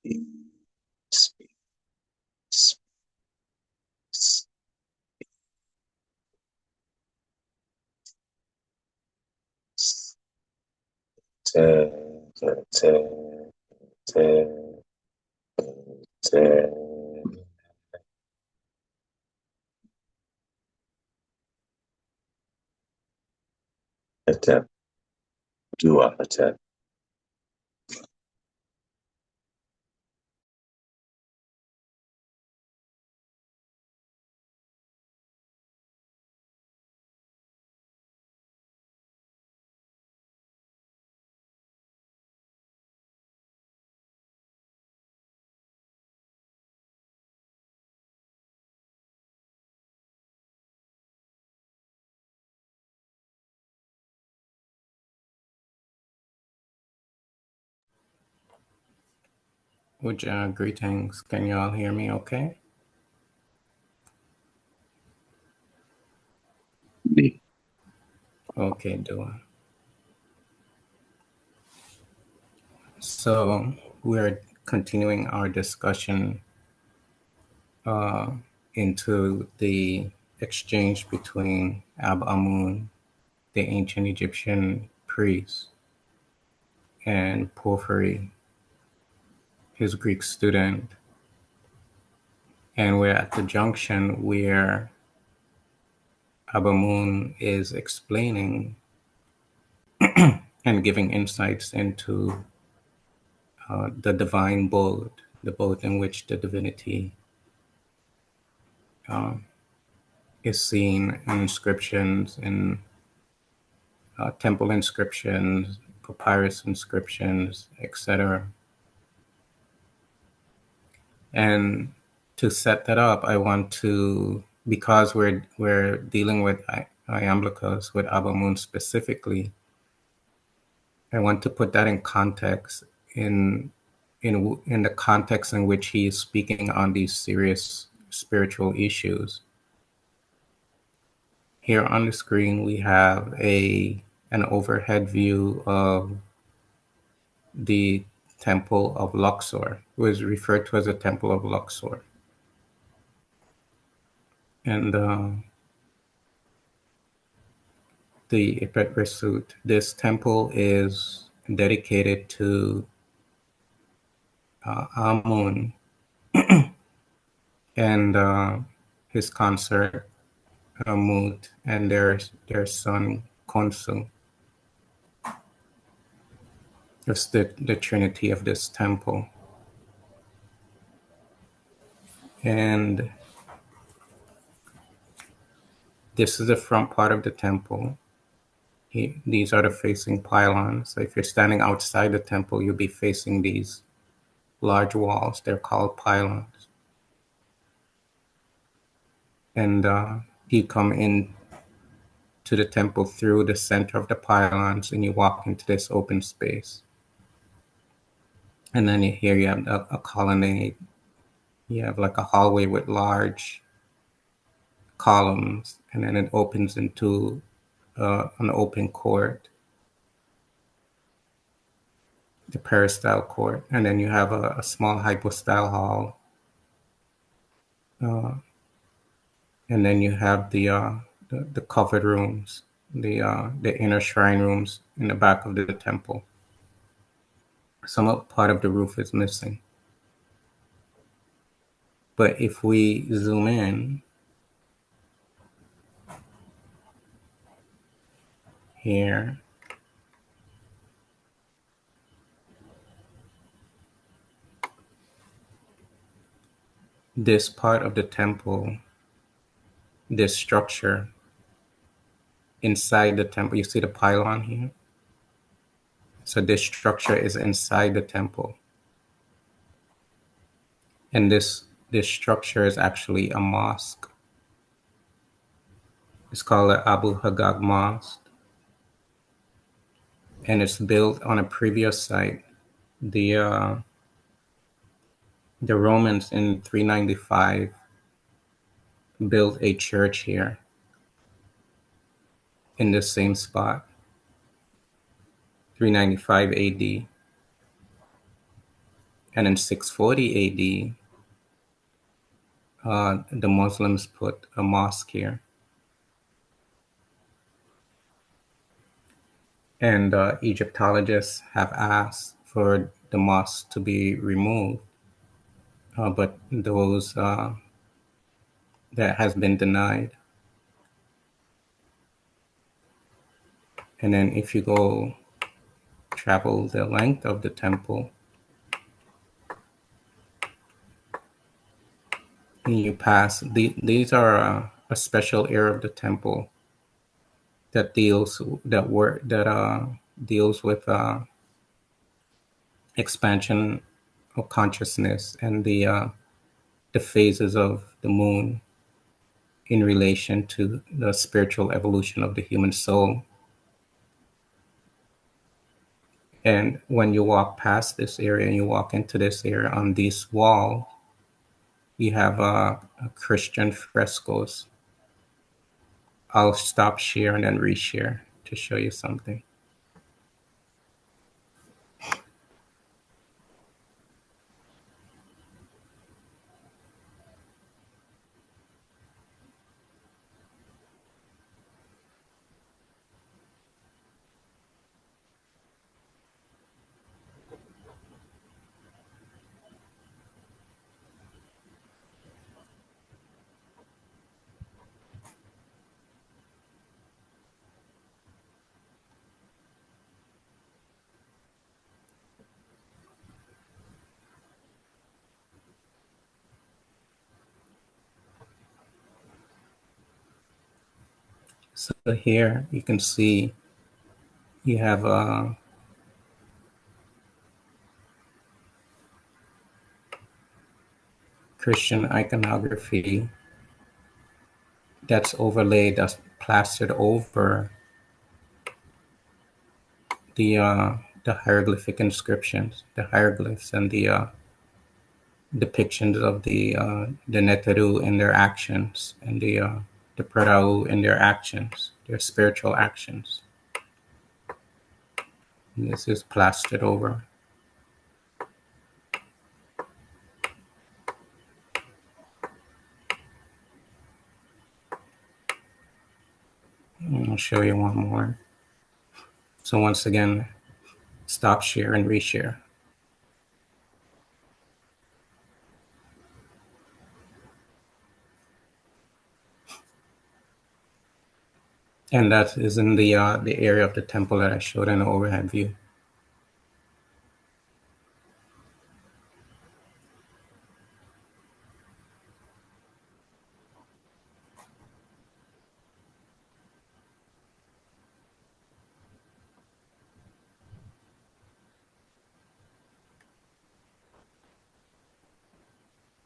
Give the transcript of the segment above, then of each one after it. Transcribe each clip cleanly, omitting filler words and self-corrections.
Speak, speak, te, te, te, te, te, attempt, dua attempt. Greetings. Can you all hear me okay? Me. Okay, Dua. So we're continuing our discussion into the exchange between Ab Amun, the ancient Egyptian priest, and Porphyry, his Greek student. And we're at the junction where Ab Amun is explaining and giving insights into the divine boat, the boat in which the divinity is seen in inscriptions, in temple inscriptions, papyrus inscriptions, etc. And to set that up, I want to, because we're dealing with iamblichus, with Abamun specifically, I want to put that in context, in the context in which he is speaking on these serious spiritual issues. Here on the screen, we have an overhead view of the Temple of Luxor, who is referred to as the Temple of Luxor. And the Ipet this temple is dedicated to Amun and his consort Mut and their son Khonsu. It's the trinity of this temple. And this is the front part of the temple. These are the facing pylons. So if you're standing outside the temple, you'll be facing these large walls. They're called pylons. And you come in to the temple through the center of the pylons, and you walk into this open space. And then here you have a colonnade. You have like a hallway with large columns, and then it opens into an open court, the peristyle court. And then you have a small hypostyle hall. And then you have the covered rooms, the inner shrine rooms in the back of the temple. Some part of the roof is missing. But if we zoom in here, this part of the temple, this structure inside the temple, you see the pylon here? So this structure is inside the temple. And this structure is actually a mosque. It's called the Abu Hagag Mosque. And it's built on a previous site. The Romans in 395 built a church here in the same spot, 395 AD. And in 640 AD, the Muslims put a mosque here. And Egyptologists have asked for the mosque to be removed, but those that has been denied. And then if you go travel the length of the temple, and you pass, these are a special area of the temple that deals with expansion of consciousness and the phases of the moon in relation to the spiritual evolution of the human soul. And when you walk past this area and you walk into this area, on this wall, you have Christian frescoes. I'll stop share and then reshare to show you something. So here you can see you have Christian iconography that's overlaid, that's plastered over the hieroglyphic inscriptions, the hieroglyphs, and the depictions of the Neteru in their actions, and the Prarau in their actions, their spiritual actions. And this is plastered over. I'll show you one more. So once again, stop share and reshare. And that is in the area of the temple that I showed in the overhead view.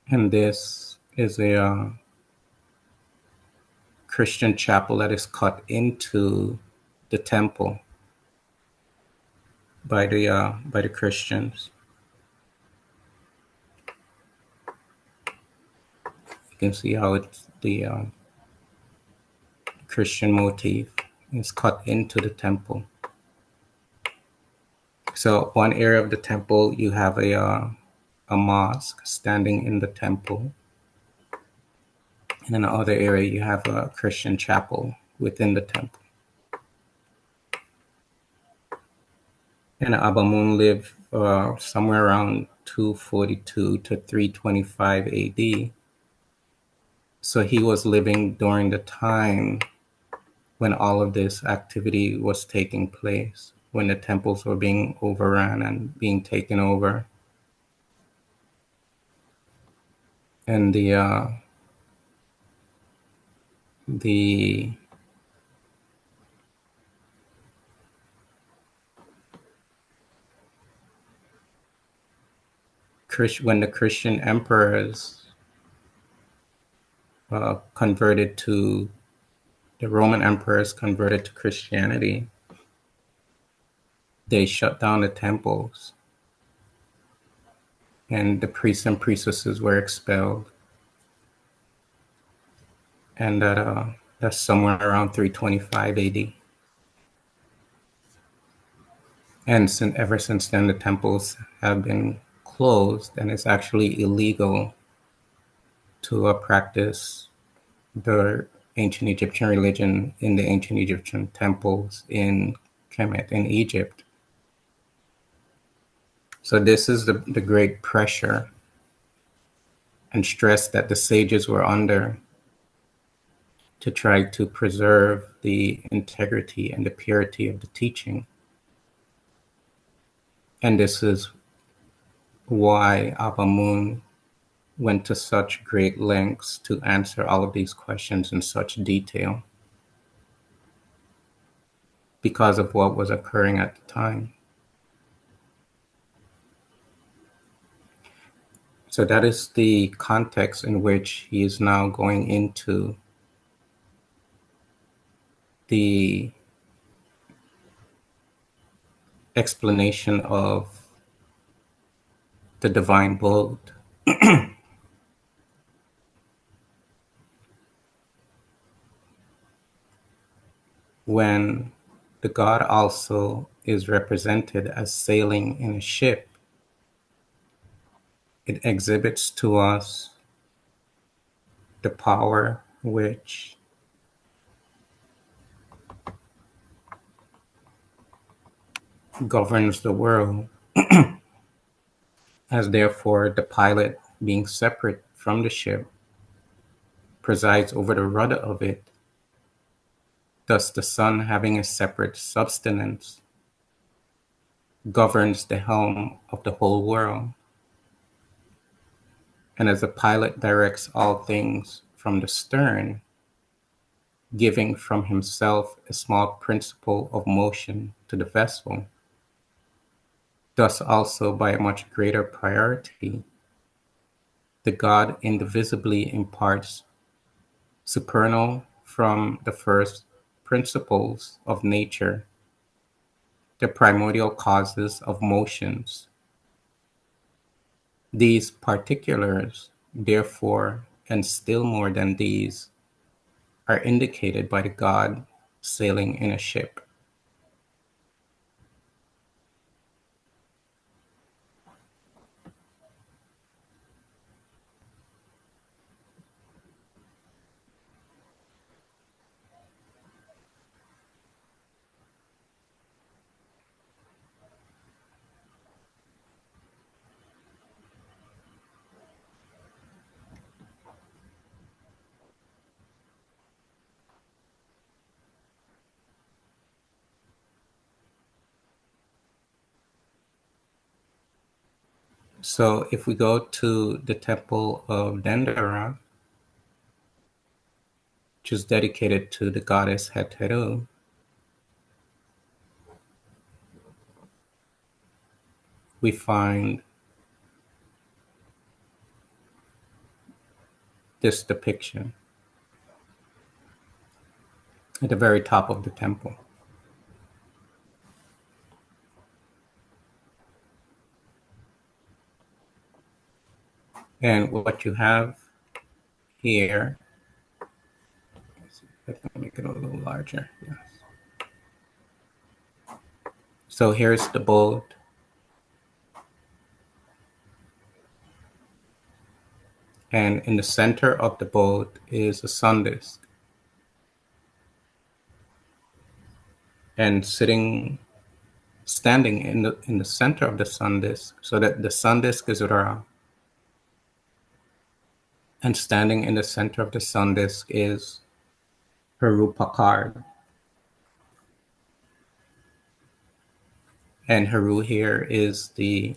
And this is a Christian chapel that is cut into the temple by the Christians. You can see how it's the Christian motif is cut into the temple. So one area of the temple, you have a mosque standing in the temple. And in the other area, you have a Christian chapel within the temple. And Ab Amun lived somewhere around 242 to 325 AD. So he was living during the time when all of this activity was taking place, when the temples were being overrun and being taken over. And when the Christian emperors converted to, the Roman emperors converted to Christianity, they shut down the temples and the priests and priestesses were expelled. And that's somewhere around 325 AD. And ever since then, the temples have been closed, and it's actually illegal to practice the ancient Egyptian religion in the ancient Egyptian temples in Kemet in Egypt. So this is the great pressure and stress that the sages were under to try to preserve the integrity and the purity of the teaching. And this is why Ab Amun went to such great lengths to answer all of these questions in such detail because of what was occurring at the time. So that is the context in which he is now going into the explanation of the divine bold. When the god also is represented as sailing in a ship, it exhibits to us the power which governs the world, as therefore the pilot, being separate from the ship, presides over the rudder of it. Thus the sun, having a separate subsistence, governs the helm of the whole world. And as the pilot directs all things from the stern, giving from himself a small principle of motion to the vessel, thus also by a much greater priority, the god indivisibly imparts supernal from the first principles of nature, the primordial causes of motions. These particulars, therefore, and still more than these, are indicated by the god sailing in a ship. So if we go to the temple of Dendera, which is dedicated to the goddess Heteru, we find this depiction at the very top of the temple. And what you have here, let me make it a little larger. Yes. So here's the boat, and in the center of the boat is a sun disk. And standing in the center of the sun disk, so that the sun disk is Ra, and standing in the center of the sun disk is Heru Pakard. And Heru here is the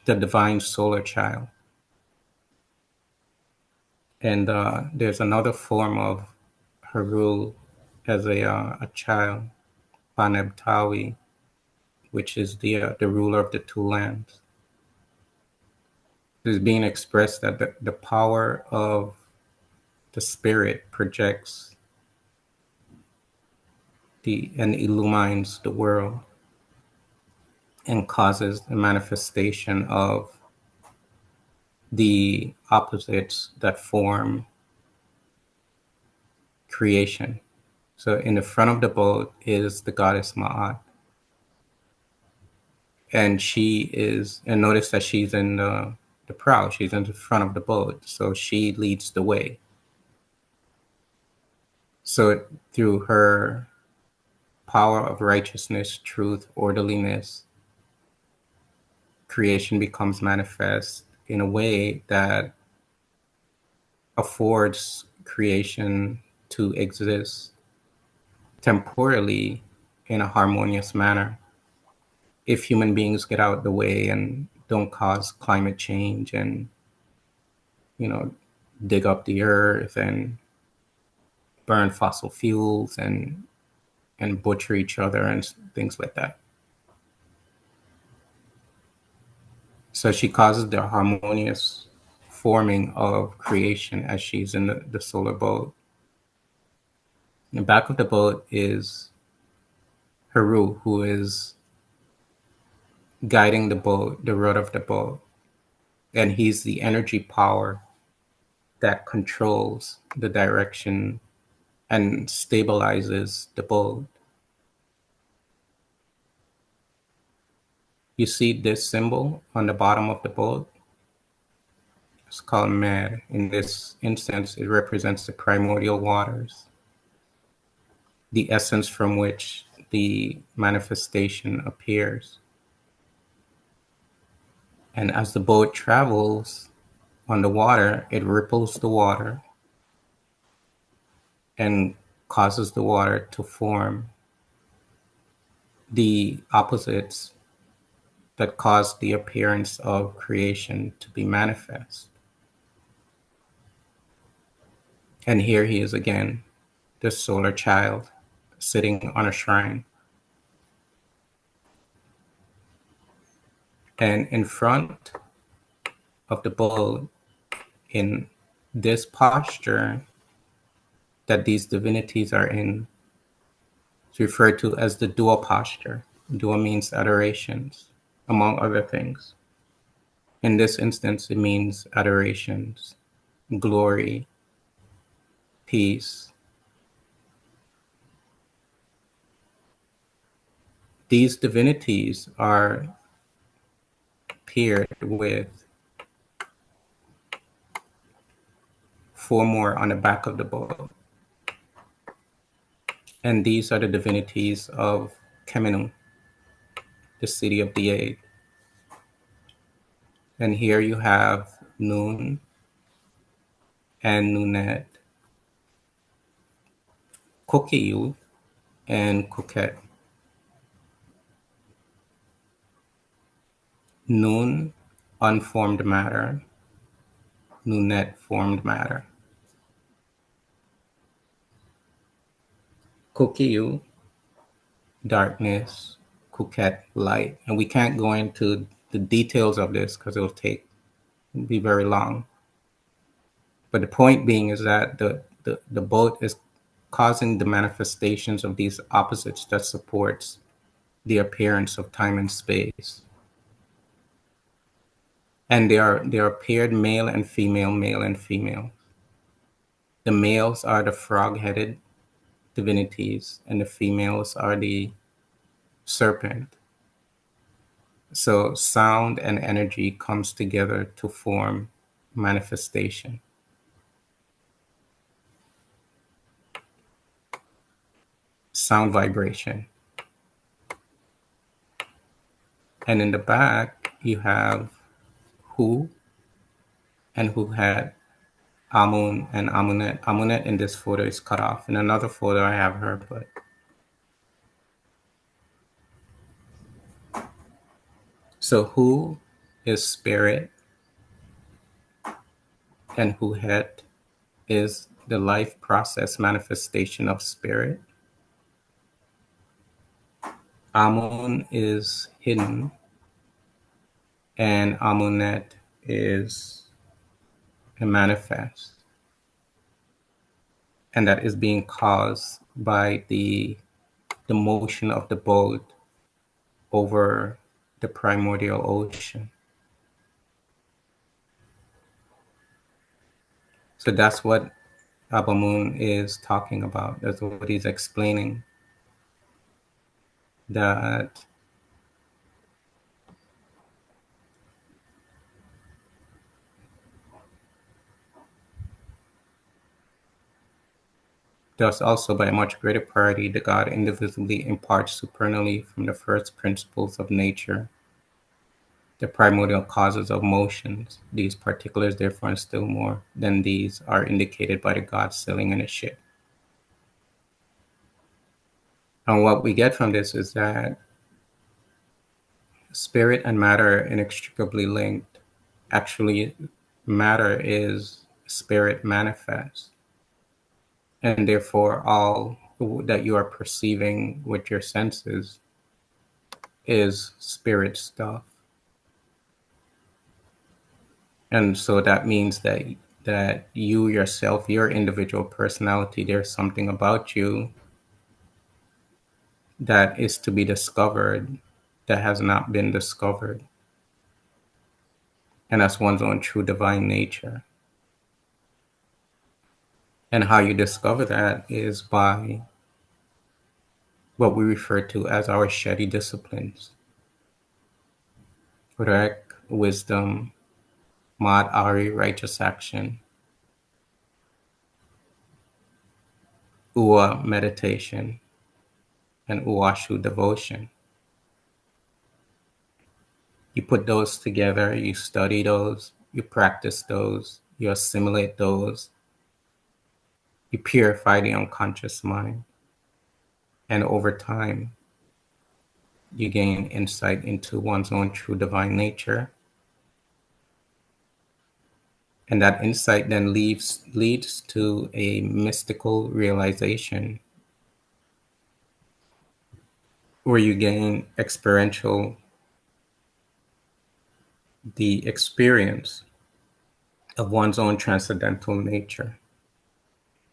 the divine solar child. And there's another form of Heru as a child, Panebtawi, which is the ruler of the two lands. It is being expressed that the power of the spirit projects and illumines the world and causes the manifestation of the opposites that form creation. So in the front of the boat is the goddess Ma'at. And and notice that she's in the prow, she's in the front of the boat, so she leads the way. So through her power of righteousness, truth, orderliness, creation becomes manifest in a way that affords creation to exist temporally in a harmonious manner. If human beings get out of the way and don't cause climate change and, you know, dig up the earth and burn fossil fuels and butcher each other and things like that. So she causes the harmonious forming of creation as she's in the solar boat. In the back of the boat is Heru, who is guiding the boat, the rudder of the boat. And he's the energy power that controls the direction and stabilizes the boat. You see this symbol on the bottom of the boat? It's called Mer. In this instance, it represents the primordial waters, the essence from which the manifestation appears. And as the boat travels on the water, it ripples the water and causes the water to form the opposites that cause the appearance of creation to be manifest. And here he is again, the solar child, sitting on a shrine. And in front of the boat, in this posture that these divinities are in, is referred to as the Dua posture. Dua means adorations, among other things. In this instance, it means adorations, glory, peace. These divinities are paired with four more on the back of the boat. And these are the divinities of Kemenu, the city of the egg. And here you have Nun and Nunet, Kokiyu and Kuket. Nun, unformed matter. Nunet, formed matter. Kokiyu, darkness. Kuket, light. And we can't go into the details of this because it'll be very long. But the point being is that the boat is causing the manifestations of these opposites that supports the appearance of time and space. And they are paired male and female, male and female. The males are the frog-headed divinities, and the females are the serpent. So sound and energy comes together to form manifestation. Sound vibration. And in the back, you have Hu and Hu had Amun and Amunet. Amunet in this photo is cut off. In another photo, I have her, but so Hu is spirit, and Hu Het is the life process manifestation of spirit. Amun is hidden, and Amunet is a manifest. And that is being caused by the motion of the boat over the primordial ocean. So that's what Abamun is talking about. That's what he's explaining. That Thus also by a much greater priority the God indivisibly imparts supernally from the first principles of nature the primordial causes of motions. These particulars therefore and still more than these are indicated by the God sailing in a ship. And what we get from this is that spirit and matter are inextricably linked. Actually, matter is spirit manifest. And therefore, all that you are perceiving with your senses is spirit stuff. And so that means that you yourself, your individual personality, there's something about you that is to be discovered that has not been discovered. And that's one's own true divine nature. And how you discover that is by what we refer to as our Shedi disciplines. Rek, wisdom, Mad Ari, righteous action, Uwa, meditation, and Uwashu, devotion. You put those together, you study those, you practice those, you assimilate those, you purify the unconscious mind. And over time, you gain insight into one's own true divine nature. And that insight then leads to a mystical realization where you gain the experience of one's own transcendental nature.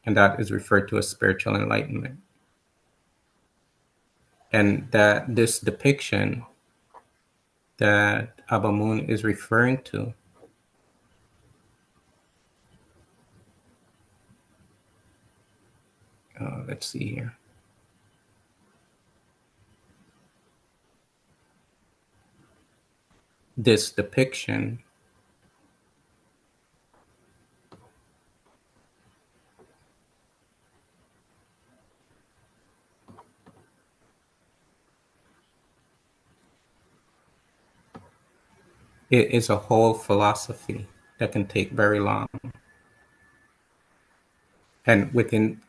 And that is referred to as spiritual enlightenment. And that this depiction that Abamun is referring to let's see here. This depiction it is a whole philosophy that can take very long. And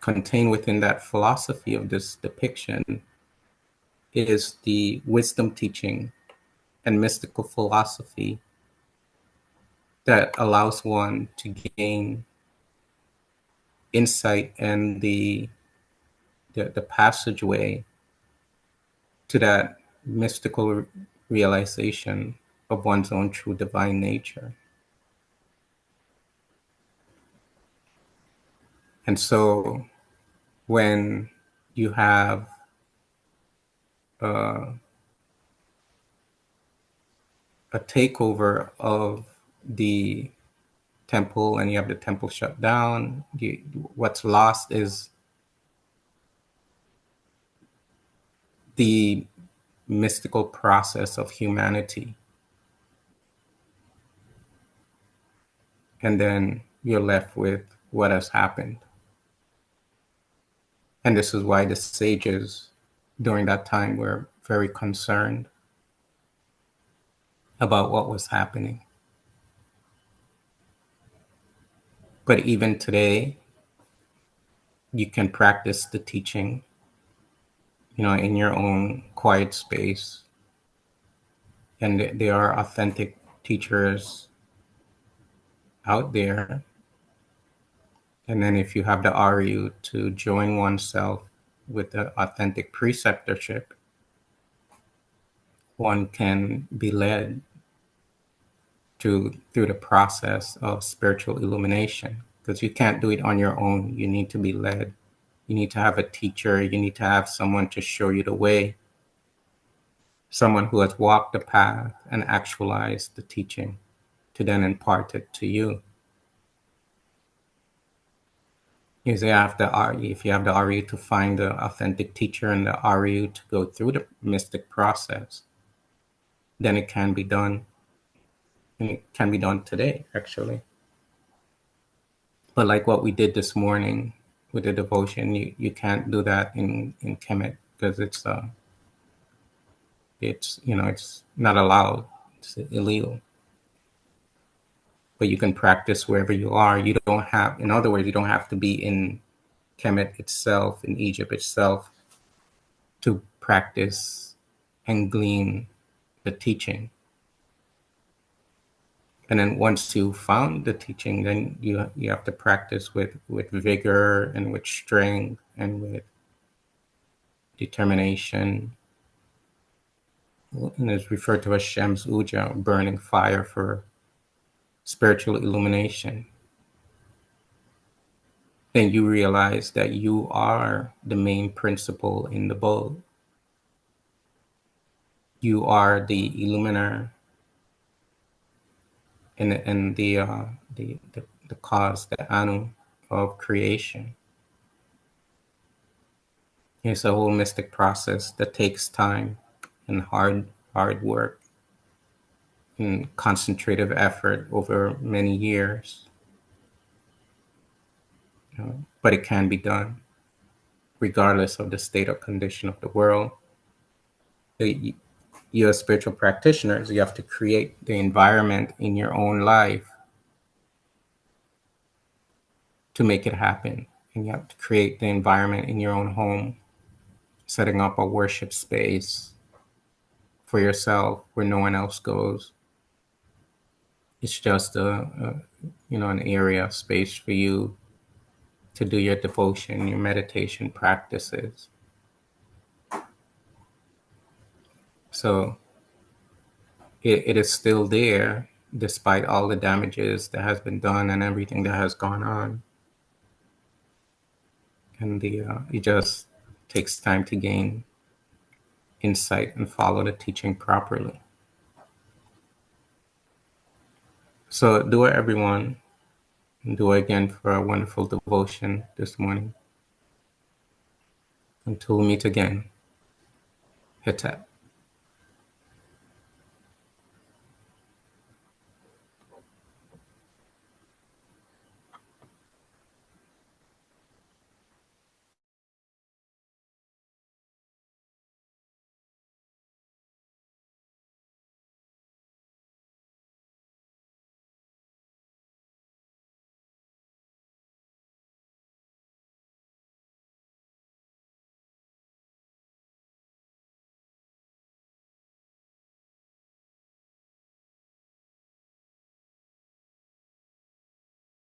contained within that philosophy of this depiction is the wisdom teaching and mystical philosophy that allows one to gain insight and the passageway to that mystical realization of one's own true divine nature. And so when you have a takeover of the temple and you have the temple shut down, what's lost is the mystical process of humanity. And then you're left with what has happened. And this is why the sages during that time were very concerned about what was happening. But even today, you can practice the teaching, in your own quiet space. And there are authentic teachers out there. And then if you have the RU to join oneself with the authentic preceptorship, one can be led through the process of spiritual illumination, because you can't do it on your own. You need to be led. You need to have a teacher. You need to have someone to show you the way, someone who has walked the path and actualized the teaching to then impart it to you. If you have the RU to find the authentic teacher and the RU to go through the mystic process, then it can be done. And it can be done today, actually. But like what we did this morning, with the devotion. You can't do that in Kemet because it's it's not allowed. It's illegal. But you can practice wherever you are. You don't have, in other words, you don't have to be in Kemet itself, in Egypt itself, to practice and glean the teaching. And then once you found the teaching, then you have to practice with vigor and with strength and with determination. And it's referred to as Shem's Uja, burning fire for spiritual illumination. Then you realize that you are the main principle in the bowl. You are the illuminer and the cause, the Anu of creation. It's a whole mystic process that takes time and hard work and concentrative effort over many years. But it can be done regardless of the state or condition of the world. You as spiritual practitioners, you have to create the environment in your own life to make it happen. And you have to create the environment in your own home, setting up a worship space for yourself where no one else goes. It's just an area, space for you to do your devotion, your meditation practices. So it is still there despite all the damages that has been done and everything that has gone on. And it just takes time to gain insight and follow the teaching properly. So do it, everyone. And do it again for a wonderful devotion this morning. Until we meet again, Hetep.